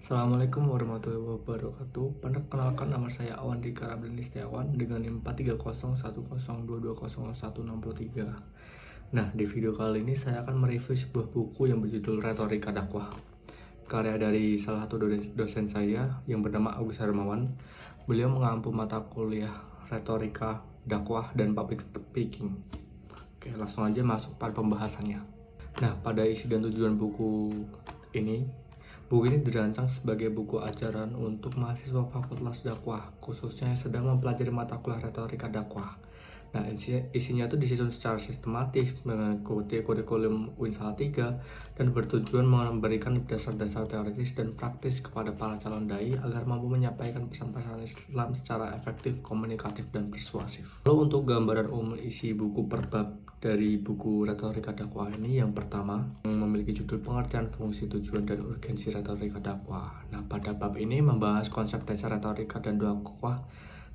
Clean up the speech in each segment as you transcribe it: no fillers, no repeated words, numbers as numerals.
Assalamualaikum warahmatullahi wabarakatuh. Perkenalkan, nama saya Awan Dika Ramdan Listiawan dengan NIM 43010202163. Nah, di video kali ini saya akan mereview sebuah buku yang berjudul Retorika Dakwah, karya dari salah satu dosen saya yang bernama Agus Hermawan. Beliau mengampu mata kuliah Retorika Dakwah dan Public Speaking. Oke, langsung aja masuk pada pembahasannya. Nah, pada isi dan tujuan buku ini dirancang sebagai buku ajaran untuk mahasiswa Fakultas Dakwah, khususnya yang sedang mempelajari mata kuliah Retorika Dakwah. Nah, isinya itu disusun secara sistematis mengikuti kurikulum UIN Salatiga dan bertujuan memberikan dasar-dasar teoritis dan praktis kepada para calon dai agar mampu menyampaikan pesan-pesan Islam secara efektif, komunikatif, dan persuasif. Lalu untuk gambaran umum isi buku per bab dari buku Retorika Dakwah ini, yang pertama memiliki judul pengertian fungsi, tujuan, dan urgensi retorika dakwah. Nah, pada bab ini membahas konsep dasar retorika dan dakwah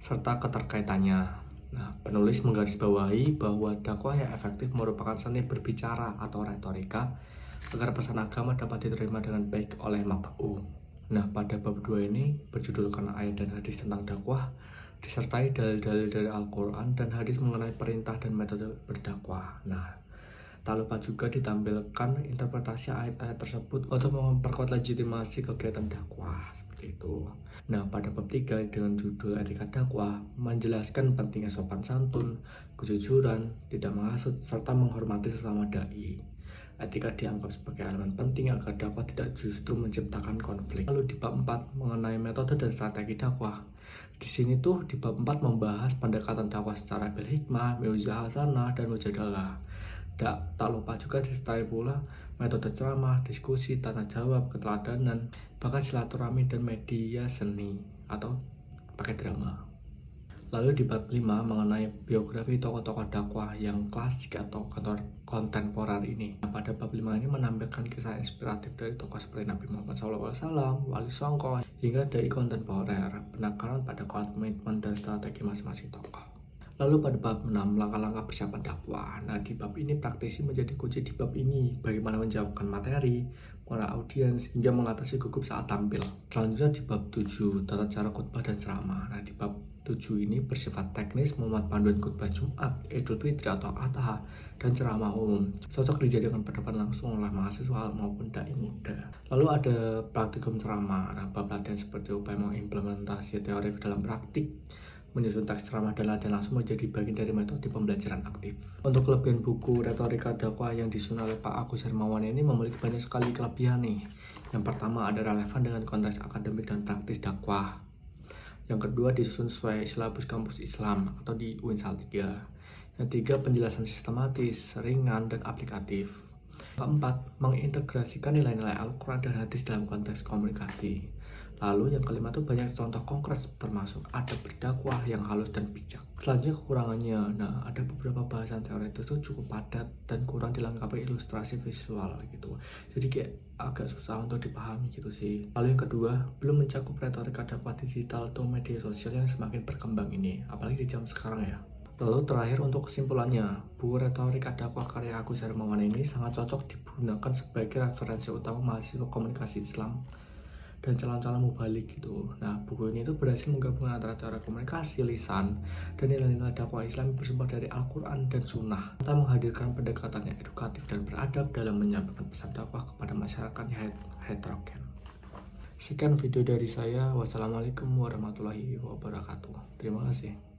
serta keterkaitannya. Nah, penulis menggarisbawahi bahwa dakwah yang efektif merupakan seni berbicara atau retorika agar pesan agama dapat diterima dengan baik oleh makhluk. Nah, pada bab 2 ini berjudulkan ayat dan hadis tentang dakwah, disertai dalil-dalil dari Al-Quran dan hadis mengenai perintah dan metode berdakwah. Nah, tak lupa juga ditampilkan interpretasi ayat-ayat tersebut untuk memperkuat legitimasi kegiatan dakwah, seperti itu. Nah, pada bab 3 dengan judul Etika Dakwah menjelaskan pentingnya sopan santun, kejujuran, tidak menghasut, serta menghormati sesama dai. Etika dianggap sebagai elemen penting agar dakwah tidak justru menciptakan konflik. Lalu di bab 4 mengenai metode dan strategi dakwah. Di sini tuh di bab 4 membahas pendekatan dakwah secara bil hikmah, mau'izah hasanah, dan mujadalah. Tak lupa juga disertai pula metode ceramah, diskusi, tanya jawab, keteladanan, bahkan silaturahmi dan media seni atau pakai drama. Lalu di bab 5 mengenai biografi tokoh-tokoh dakwah yang klasik atau kontemporer ini. Nah, pada bab 5 ini menampilkan kisah inspiratif dari tokoh seperti Nabi Muhammad SAW, Wali Songo, hingga dai kontemporer, penekanan pada komitmen dan strategi masing-masing tokoh. Lalu pada bab 6, langkah-langkah persiapan dakwah. Nah, di bab ini praktisi menjadi kunci di bab ini, bagaimana menjawabkan materi, mengenai audiens, hingga mengatasi gugup saat tampil. Selanjutnya di bab 7, tata cara khutbah dan ceramah. Nah, di bab 7 ini bersifat teknis, memuat panduan khutbah Jumat, Idul Fitri atau Adha, dan ceramah umum. Cocok dijadikan pendapat langsung oleh mahasiswa maupun dai muda. Lalu ada praktikum ceramah. Nah, bab latihan seperti upaya mengimplementasi teori ke dalam praktik, menyusun teks ceramah dan latihan langsung menjadi bagian dari metode pembelajaran aktif. Untuk kelebihan buku Retorika Dakwah yang disusun oleh Pak Agus Hermawan ini memiliki banyak sekali kelebihan nih. Yang pertama, ada relevan dengan konteks akademik dan praktis dakwah. Yang kedua, disusun sesuai silabus kampus Islam atau di UIN Salatiga. Yang ketiga, penjelasan sistematis, ringan, dan aplikatif. Keempat, mengintegrasikan nilai-nilai Al-Quran dan hadis dalam konteks komunikasi. Lalu yang kelima itu banyak contoh konkret termasuk adab berdakwah yang halus dan bijak. Selanjutnya kekurangannya. Nah, ada beberapa bahasan teoritis itu cukup padat dan kurang dilengkapi ilustrasi visual gitu. Jadi kayak agak susah untuk dipahami gitu sih. Lalu yang kedua, belum mencakup retorika dakwah digital atau media sosial yang semakin berkembang ini, apalagi di zaman sekarang ya. Lalu terakhir untuk kesimpulannya, buku Retorika Dakwah karya Agus Hermawan ini sangat cocok digunakan sebagai referensi utama mahasiswa komunikasi Islam dan calon-calon mubalik gitu. Nah, buku ini itu berhasil menggabungkan antara cara komunikasi, lisan, dan nilai-nilai dakwah Islam bersumber dari Al-Quran dan Sunnah, serta menghadirkan pendekatan yang edukatif dan beradab dalam menyampaikan pesan dakwah kepada masyarakat yang heterogen. Sekian video dari saya. Wassalamualaikum warahmatullahi wabarakatuh. Terima kasih.